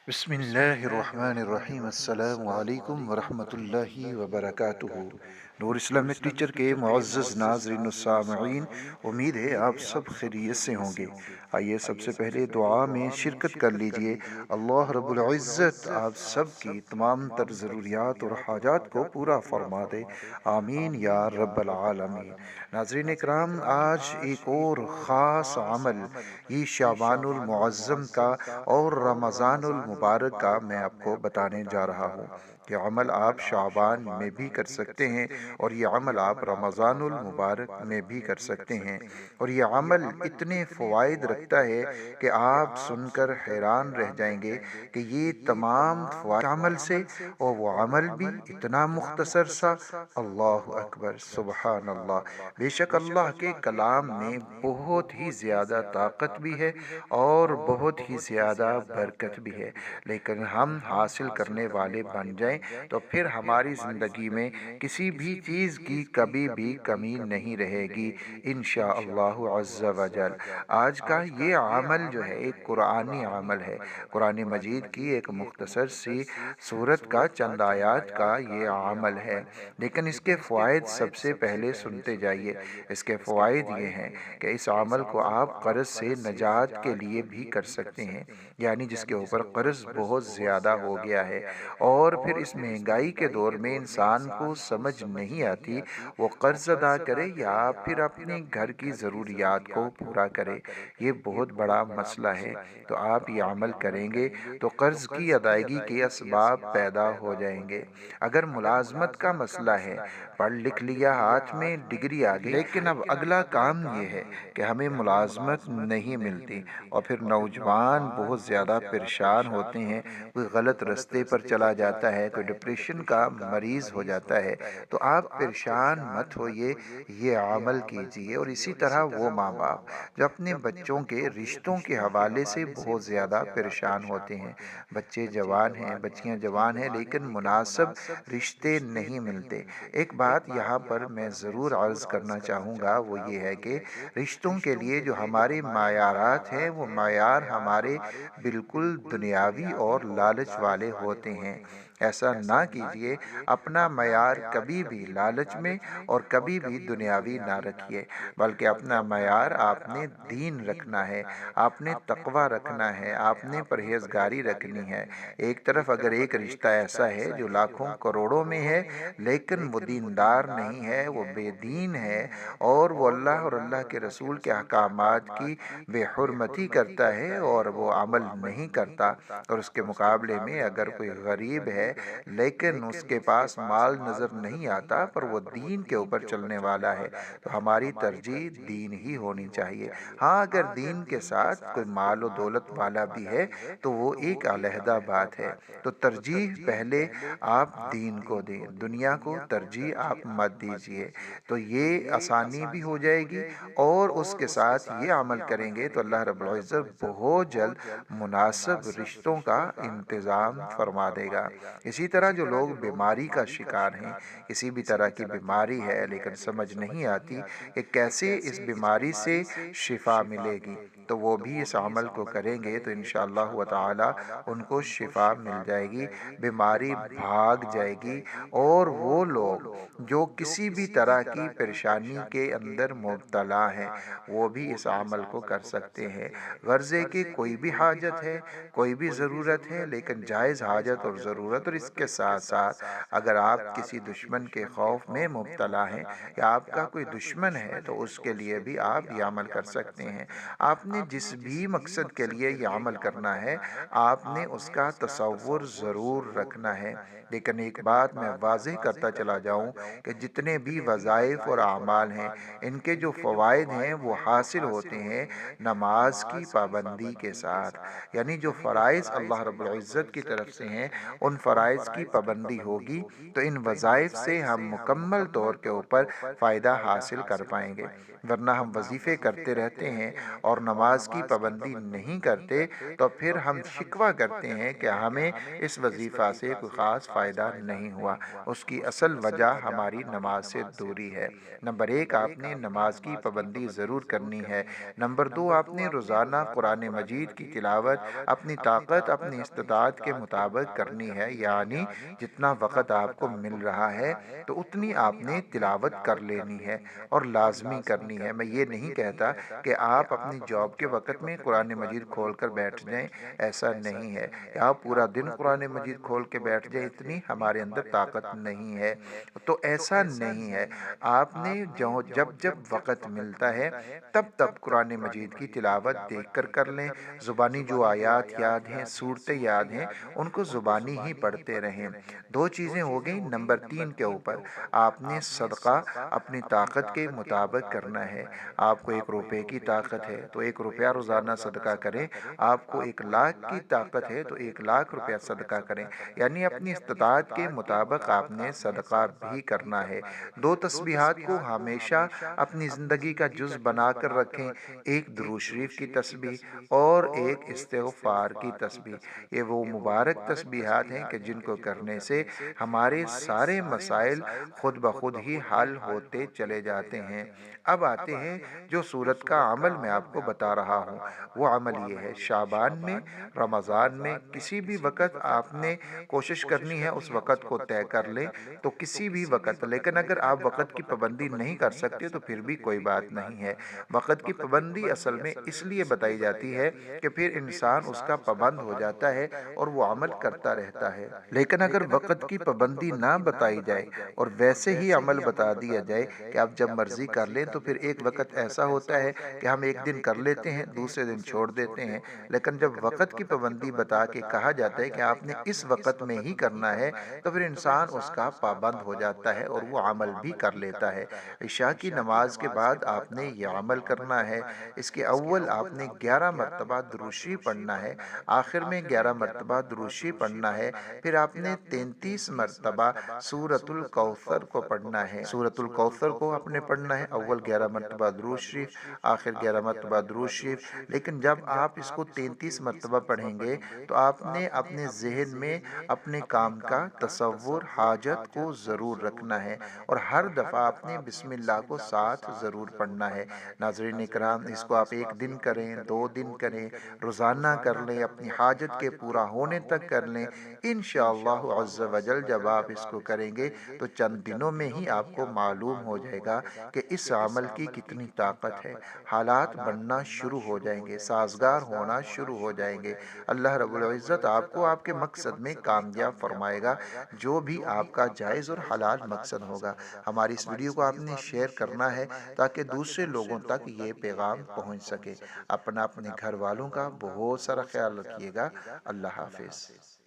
بسم اللہ الرحمن الرحیم، السلام علیکم ورحمۃ اللہ وبرکاتہ۔ نور اسلامک ٹیچر کے معزز ناظرین السامعین، امید ہے آپ سب خیریت سے ہوں گے۔ آئیے سب سے پہلے دعا میں شرکت کر لیجئے۔ اللہ رب العزت آپ سب کی تمام تر ضروریات اور حاجات کو پورا فرما دے، آمین یا رب العالمین۔ ناظرین اکرام، آج ایک اور خاص عمل، یہ شعبان المعظم کا اور رمضان المبارک کا میں آپ کو بتانے جا رہا ہوں۔ یہ عمل آپ شعبان میں بھی کر سکتے ہیں اور یہ عمل آپ رمضان المبارک میں بھی کر سکتے ہیں، اور یہ عمل اتنے فوائد رکھتا ہے کہ آپ سن کر حیران رہ جائیں گے کہ یہ تمام فوائد عمل سے، اور وہ عمل بھی اتنا مختصر سا۔ اللہ اکبر، سبحان اللہ۔ بے شک اللہ کے کلام میں بہت ہی زیادہ طاقت بھی ہے اور بہت ہی زیادہ برکت بھی ہے، لیکن ہم حاصل کرنے والے بن جائیں تو پھر ہماری زندگی میں کسی بھی چیز کی کبھی بھی کمی نہیں رہے گی انشاءاللہ عز و جل۔ آج کا یہ عمل جو ہے ایک قرآنی عمل ہے، قرآن مجید کی ایک مختصر سی سورت کا چند آیات کا یہ عمل ہے، لیکن اس کے فوائد سب سے پہلے سنتے جائیے۔ اس کے فوائد یہ ہیں کہ اس عمل کو آپ قرض سے نجات کے لیے بھی کر سکتے ہیں، یعنی جس کے اوپر قرض بہت زیادہ ہو گیا ہے اور پھر اس مہنگائی کے دور میں انسان کو سمجھ نہیں آتی وہ قرض ادا کرے یا پھر اپنے گھر کی ضروریات کو پورا کرے، یہ بہت بڑا مسئلہ ہے۔ تو آپ یہ عمل کریں گے تو قرض کی ادائیگی کے اسباب پیدا ہو جائیں گے۔ اگر ملازمت کا مسئلہ ہے، پڑھ لکھ لیا، ہاتھ میں ڈگری آ گئی، لیکن اب اگلا کام یہ ہے کہ ہمیں ملازمت نہیں ملتی، اور پھر نوجوان بہت زیادہ پریشان ہوتے ہیں، کوئی غلط رستے پر چلا جاتا ہے، کوئی ڈپریشن کا مریض ہو جاتا ہے، تو آپ پریشان مت ہوئیے، یہ عمل کیجئے۔ اور اسی طرح وہ ماں باپ جو اپنے بچوں کے رشتوں کے حوالے سے بہت زیادہ پریشان ہوتے ہیں، بچے جوان ہیں، بچیاں جوان ہیں، لیکن مناسب رشتے نہیں ملتے۔ ایک بات یہاں پر میں ضرور عرض کرنا چاہوں گا، وہ یہ ہے کہ رشتوں کے لیے جو ہمارے معیارات ہیں وہ معیار ہمارے بالکل دنیاوی اور لالچ والے ہوتے ہیں۔ ایسا نہ کیجئے، اپنا معیار کبھی بھی لالچ میں اور کبھی بھی دنیاوی نہ رکھیے، بلکہ اپنا معیار آپ نے دین رکھنا ہے، آپ نے تقوی رکھنا ہے، آپ نے پرہیزگاری رکھنی ہے۔ ایک طرف اگر ایک رشتہ ایسا ہے جو لاکھوں کروڑوں میں ہے لیکن وہ دیندار نہیں ہے، وہ بے دین ہے، اور وہ اللہ اور اللہ کے رسول کے احکامات کی بے حرمتی کرتا ہے اور وہ عمل نہیں کرتا، اور اس کے مقابلے میں اگر کوئی غریب ہے لیکن اس کے پاس مال نظر نہیں آتا پر وہ دین کے اوپر چلنے والا ہے، تو ہماری ترجیح دین ہی ہونی چاہیے۔ ہاں، اگر دین کے ساتھ کوئی مال و دولت والا بھی ہے تو وہ ایک علیحدہ بات ہے، تو ترجیح پہلے آپ دین کو دیں، دنیا کو ترجیح آپ مت دیجئے، تو یہ آسانی بھی ہو جائے گی، اور اس کے ساتھ یہ عمل کریں گے تو اللہ رب العزت بہت جلد مناسب رشتوں کا انتظام فرما دے گا۔ اسی طرح جو لوگ بیماری کا شکار ہیں، کسی بھی طرح کی بیماری ہے لیکن سمجھ نہیں آتی کہ کیسے اس بیماری سے شفا ملے گی، تو وہ بھی اس عمل کو کریں گے تو انشاءاللہ تعالی ان کو شفا مل جائے گی، بیماری بھاگ جائے گی، اور وہ لوگ جو کسی بھی طرح کی پریشانی کے اندر مبتلا ہیں وہ بھی اس عمل کو کر سکتے ہیں۔ غرض ہے کہ کوئی بھی حاجت ہے، کوئی بھی ضرورت ہے، لیکن جائز حاجت اور ضرورت، اور اس کے ساتھ ساتھ اگر آپ کسی دشمن کے خوف میں مبتلا ہیں یا آپ کا کوئی دشمن ہے تو اس کے لیے بھی آپ یہ عمل کر سکتے ہیں۔ آپ نے جس بھی مقصد کے لیے یہ عمل کرنا ہے آپ نے اس کا تصور ضرور رکھنا ہے، لیکن ایک بات میں واضح کرتا چلا جاؤں کہ جتنے بھی وظائف اور اعمال ہیں ان کے جو فوائد ہیں وہ حاصل ہوتے ہیں نماز کی پابندی کے ساتھ، یعنی جو فرائض اللہ رب العزت کی طرف سے ہیں ان فرائض کی پابندی ہوگی تو ان وظائف سے ہم مکمل طور کے اوپر فائدہ حاصل کر پائیں گے، ورنہ ہم وظیفے کرتے رہتے ہیں اور نماز کی پابندی نہیں کرتے تو پھر ہم شکوہ کرتے ہیں کہ ہمیں اس وظیفہ سے کوئی خاص فائدہ نہیں ہوا، اس کی اصل وجہ ہماری نماز سے دوری ہے۔ نمبر ایک، آپ نے نماز کی پابندی ضرور کرنی ہے۔ نمبر دو، آپ نے روزانہ قرآن مجید کی تلاوت تلاوت اپنی طاقت اپنی استطاعت کے مطابق کرنی ہے، یعنی جتنا وقت آپ کو مل رہا ہے تو اتنی آپ نے تلاوت کر لینی ہے اور لازمی کرنی ہے۔ میں یہ نہیں کہتا کہ آپ اپنی جاب کے وقت میں قرآن مجید کھول کر بیٹھ جائیں، ایسا نہیں ہے، یا آپ پورا دن قرآن مجید کھول کے بیٹھ جائیں، اتنی ہمارے اندر طاقت نہیں ہے۔ تو ایسا نہیں ہے، آپ نے جب جب وقت ملتا ہے تب تب قرآن مجید کی تلاوت دیکھ کر لیں، زبانی جو آیات یاد ہیں، صورتیں یاد ہیں، ان کو زبانی ہی پڑھتے رہیں۔ دو چیزیں ہو گئیں۔ نمبر 3 کے اوپر آپ نے صدقہ اپنی طاقت کے مطابق کرنا ہے۔ آپ کو 1 روپے کی طاقت ہے تو 1 روپیہ روزانہ صدقہ کریں، آپ کو 1 لاکھ کی طاقت ہے تو 1 لاکھ روپیہ صدقہ کریں، یعنی اپنی استطاعت کے مطابق آپ نے صدقہ بھی کرنا ہے۔ 2 تسبیحات کو ہمیشہ اپنی زندگی کا جز بنا کر رکھیں، ایک درود شریف کی تسبیح اور ایک استغفار کی تسبیح۔ یہ وہ مبارک تسبیحات ہیں کہ جن کو کرنے سے ہمارے سارے مسائل خود بخود ہی حل ہوتے چلے جاتے ہیں۔ اب آتے ہیں جو صورت کا عمل میں آپ کو بتا رہا ہوں، وہ عمل یہ ہے، شعبان میں، رمضان میں کسی بھی وقت آپ نے کوشش کرنی ہے اس وقت کو طے کر لیں، تو کسی بھی وقت۔ لیکن اگر آپ وقت کی پابندی نہیں کر سکتے تو پھر بھی کوئی بات نہیں ہے۔ وقت کی پابندی اصل میں اس لیے بتائی جاتی ہے کہ پھر انسان اس کا پابند ہو جاتا ہے اور وہ عمل کرتا رہتا ہے۔ لیکن اگر وقت کی پابندی نہ بتائی جائے اور ویسے ہی عمل بتا دیا جائے کہ آپ جب مرضی کر لیں، تو پھر ایک وقت ایسا ہوتا ہے کہ ہم ایک دن کر لیتے ہیں، دوسرے دن چھوڑ دیتے ہیں۔ لیکن جب وقت کی پابندی بتا کے کہا جاتا ہے کہ آپ نے اس وقت میں ہی کرنا ہے، تو پھر انسان اس کا پابند ہو جاتا ہے اور وہ عمل بھی کر لیتا ہے۔ عشاء کی نماز کے بعد آپ نے یہ عمل کرنا ہے۔ اس کے اول آپ نے 11 مرتبہ درود شریف پڑھنا ہے، آخر میں 11 مرتبہ درود شریف پڑھنا ہے، پھر آپ نے 33 مرتبہ سورۃ الکوثر کو پڑھنا ہے۔ سورۃ الکوثر کو آپ نے پڑھنا ہے، اول 11 مرتبہ درود شریف، آخر 11 مرتبہ درود شریف۔ لیکن جب آپ اس کو 33 مرتبہ پڑھیں گے تو آپ نے اپنے ذہن میں اپنے کام کا تصور، حاجت کو ضرور رکھنا ہے، اور ہر دفعہ آپ نے بسم اللہ کو ساتھ ضرور پڑھنا ہے۔ ناظرین کرام، اس کو آپ 1 دن کریں، 2 دن کریں، روزانہ کر لیں، اپنی حاجت کے پورا ہونے تک کر لیں۔ انشاءاللہ عز و جل جب آپ اس کو کریں گے تو چند دنوں میں ہی آپ کو معلوم ہو جائے گا کہ اس عمل کی کتنی طاقت ہے۔ حالات بننا شروع ہو جائیں گے، سازگار ہونا شروع ہو جائیں گے۔ اللہ رب العزت آپ کو آپ کے مقصد میں کامیاب فرمائے گا، جو بھی آپ کا جائز اور حلال مقصد ہوگا۔ ہماری اس ویڈیو کو آپ نے شیئر کرنا ہے تاکہ دوسرے لوگوں تک یہ پیغام پہنچ سکے۔ اپنے گھر والوں کا بہت سارا خیال رکھیے گا۔ اللہ حافظ۔